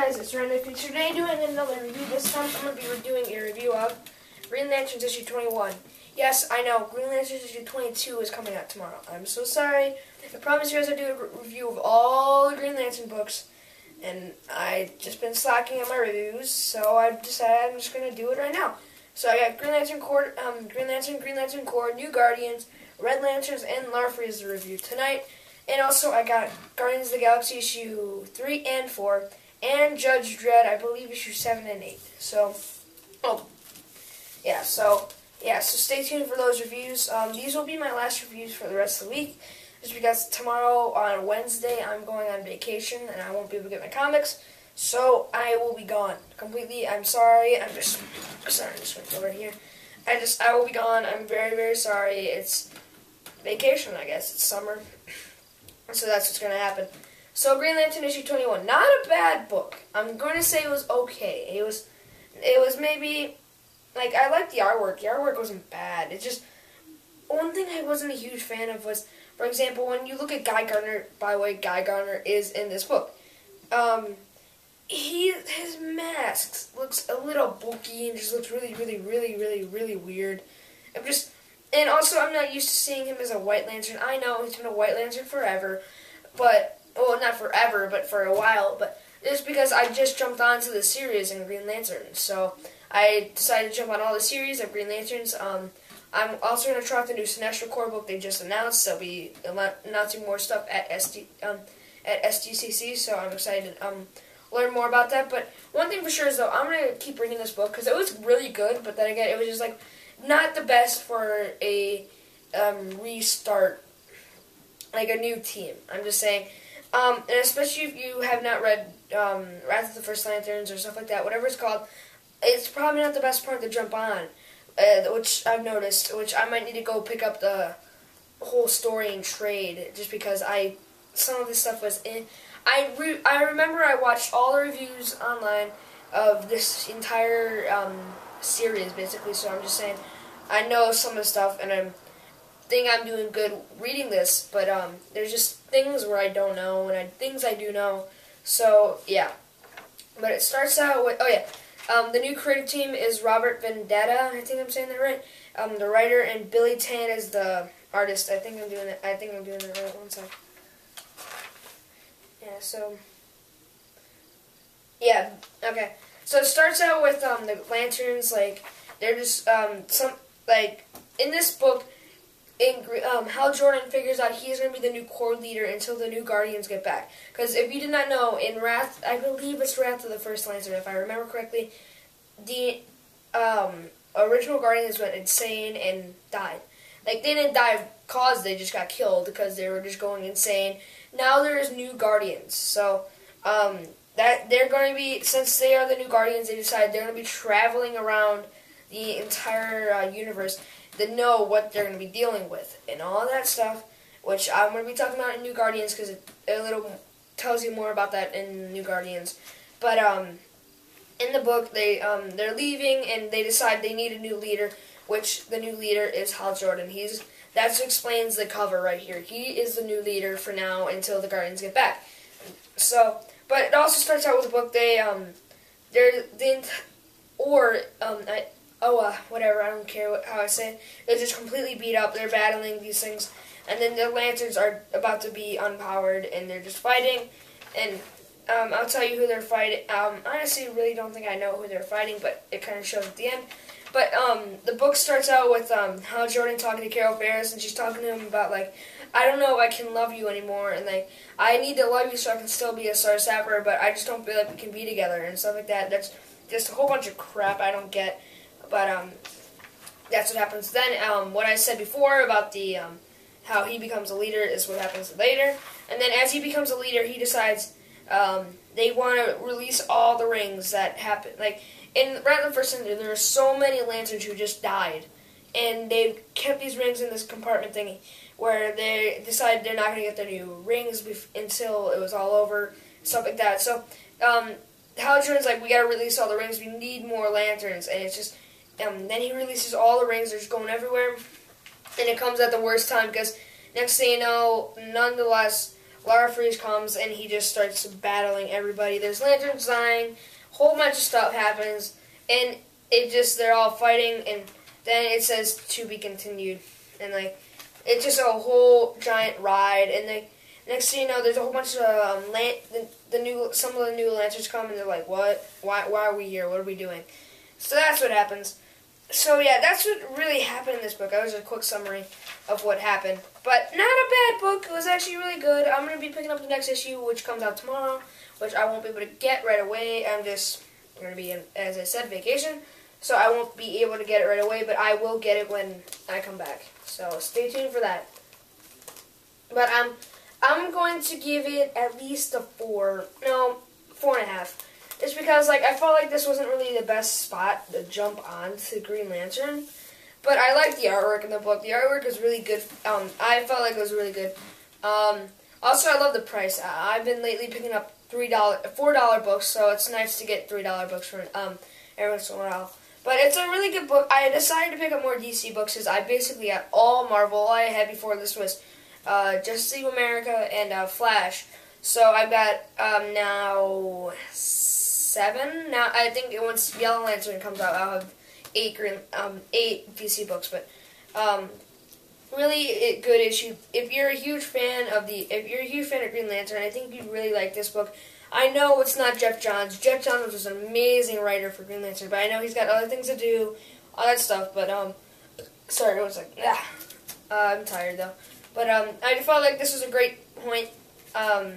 guys, it's Random Future today doing another review. This time I'm going to be doing a review of Green Lanterns issue 21. Yes, I know, Green Lanterns issue 22 is coming out tomorrow. I'm so sorry. I promise you guys I'll do a review of all the Green Lantern books, and I've just been slacking on my reviews, so I've decided I'm just going to do it right now. So I got Green Lantern Corps, Green Lantern Corps, New Guardians, Red Lanterns, and Larfree as the review tonight. And also I got Guardians of the Galaxy issue 3 and 4, and Judge Dredd, I believe, issue 7 and 8. So stay tuned for those reviews. These will be my last reviews for the rest of the week, just because tomorrow on Wednesday I'm going on vacation and I won't be able to get my comics, so I will be gone completely. I'm sorry. I'm just went over here. I will be gone. I'm very, very sorry. It's vacation, I guess. It's summer, so that's what's going to happen. So Green Lantern issue 21, not a bad book. I'm going to say it was okay. It was maybe, like, I liked the artwork. The artwork wasn't bad. It's just, one thing I wasn't a huge fan of was, for example, when you look at Guy Gardner, by the way, Guy Gardner is in this book. His mask looks a little bulky and just looks really, really, really, really, really weird. And also I'm not used to seeing him as a White Lantern. I know he's been a White Lantern forever, but, well, not forever, but for a while, but it's because I just jumped onto the series in Green Lantern, so I decided to jump on all the series of Green Lanterns. I'm also going to try out the new Sinestro Corps book they just announced. They'll be announcing more stuff at SDCC, so I'm excited to learn more about that. But one thing for sure is, though, I'm going to keep reading this book, because it was really good, but then again, it was just, like, not the best for a restart, like a new team. I'm just saying. And especially if you have not read Wrath of the First Lanterns or stuff like that, whatever it's called, it's probably not the best part to jump on, which I've noticed, which I might need to go pick up the whole story and trade, just because some of this stuff was in. I remember I watched all the reviews online of this entire series, basically, so I'm just saying, I know some of the stuff, and I think I'm doing good reading this, but there's just things where I don't know, and things I do know, so, yeah. But it starts out with, the new creative team is Robert Vendetta, I think I'm saying that right, the writer, and Billy Tan is the artist. I think I'm doing it right. One sec. Yeah, so, yeah, okay. So it starts out with the Lanterns, like, they're just, in this book, Hal Jordan figures out he's going to be the new Corps leader until the new Guardians get back. Because if you did not know, in Wrath, I believe it's Wrath of the First Lantern, if I remember correctly, the original Guardians went insane and died. Like, they didn't die because they just got killed, because they were just going insane. Now there's new Guardians, so that they're going to be, since they are the new Guardians, they decided they're going to be traveling around the entire universe to know what they're going to be dealing with and all that stuff, which I'm going to be talking about in New Guardians, because it a little tells you more about that in New Guardians. But in the book, they're leaving, and they decide they need a new leader, which the new leader is Hal Jordan. That explains the cover right here. He is the new leader for now until the Guardians get back. So, but it also starts out with a book. Whatever, I don't care how I say it. They're just completely beat up. They're battling these things, and then the Lanterns are about to be unpowered, and they're just fighting. And I'll tell you who they're fighting. Honestly, really don't think I know who they're fighting, but it kind of shows at the end. But the book starts out with Hal Jordan talking to Carol Ferris, and she's talking to him about, like, I don't know if I can love you anymore, and, like, I need to love you so I can still be a Star Sapper, but I just don't feel like we can be together, and stuff like that. That's just a whole bunch of crap I don't get, but that's what happens then. What I said before about the how he becomes a leader is what happens later, and then as he becomes a leader, he decides they want to release all the rings that happen, like, in Wrath of the First Lantern, there are so many Lanterns who just died, and they've kept these rings in this compartment thingy, where they decided they're not going to get their new rings until it was all over, stuff like that. So, Hal Jordan's like, we got to release all the rings, we need more Lanterns, and it's just, then he releases all the rings, they're just going everywhere, and it comes at the worst time, because next thing you know, nonetheless, Lara Freeze comes and he just starts battling everybody. There's lanterns dying, a whole bunch of stuff happens, and they're all fighting, and then it says to be continued, and like it's just a whole giant ride, and next thing you know, there's a whole bunch of some of the new lanterns come, and they're like, what? Why are we here? What are we doing? So that's what happens. So yeah, that's what really happened in this book. That was a quick summary of what happened. But not a bad book. It was actually really good. I'm going to be picking up the next issue, which comes out tomorrow, which I won't be able to get right away. I'm going to be in, as I said, vacation. So I won't be able to get it right away, but I will get it when I come back. So stay tuned for that. But I'm going to give it at least a 4.5. It's because, like, I felt like this wasn't really the best spot to jump on to Green Lantern. But I like the artwork in the book. The artwork is really good. I felt like it was really good. Also, I love the price. I've been lately picking up $4 books, so it's nice to get $3 books for every once in a while. But it's a really good book. I decided to pick up more DC books because I basically had all Marvel. All I had before this was Justice League of America and Flash. So I've got now 7. Now I think once Yellow Lantern comes out, I'll have 8 DC books. But really a good issue. If you're a huge fan of Green Lantern, I think you'd really like this book. I know it's not Jeff Johns. Jeff Johns was an amazing writer for Green Lantern, but I know he's got other things to do, all that stuff. But sorry, it was like I'm tired though. But I felt like this was a great point. I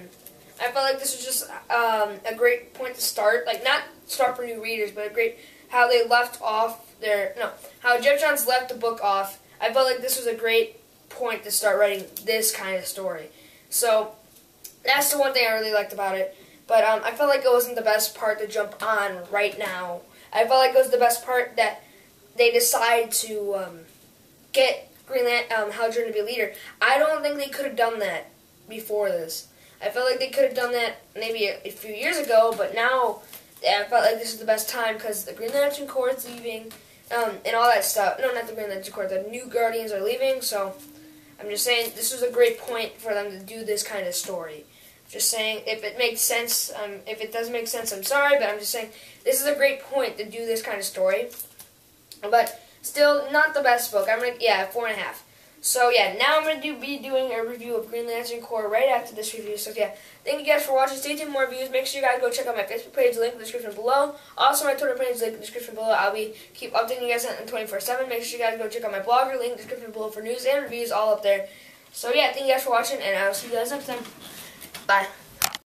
felt like this was just a great point to start, like not start for new readers, but a great how they left off how Jeff Johns left the book off. I felt like this was a great point to start writing this kind of story. So that's the one thing I really liked about it. But I felt like it wasn't the best part to jump on right now. I felt like it was the best part that they decide to get Hal Jordan to be a leader. I don't think they could have done that before this. I felt like they could have done that maybe a few years ago, but now I felt like this is the best time because the Green Lantern Corps is leaving and all that stuff. No, not the Green Lantern Corps. The new Guardians are leaving, so I'm just saying this was a great point for them to do this kind of story. Just saying, if it makes sense, if it doesn't make sense, I'm sorry, but I'm just saying this is a great point to do this kind of story. But still, not the best book. 4.5. So yeah, now I'm going to be doing a review of Green Lantern Corps right after this review. So yeah, thank you guys for watching. Stay tuned for more reviews. Make sure you guys go check out my Facebook page, link in the description below. Also my Twitter page, link in the description below. I'll keep updating you guys on 24/7. Make sure you guys go check out my blogger, link in the description below for news and reviews all up there. So yeah, thank you guys for watching, and I'll see you guys next time. Bye.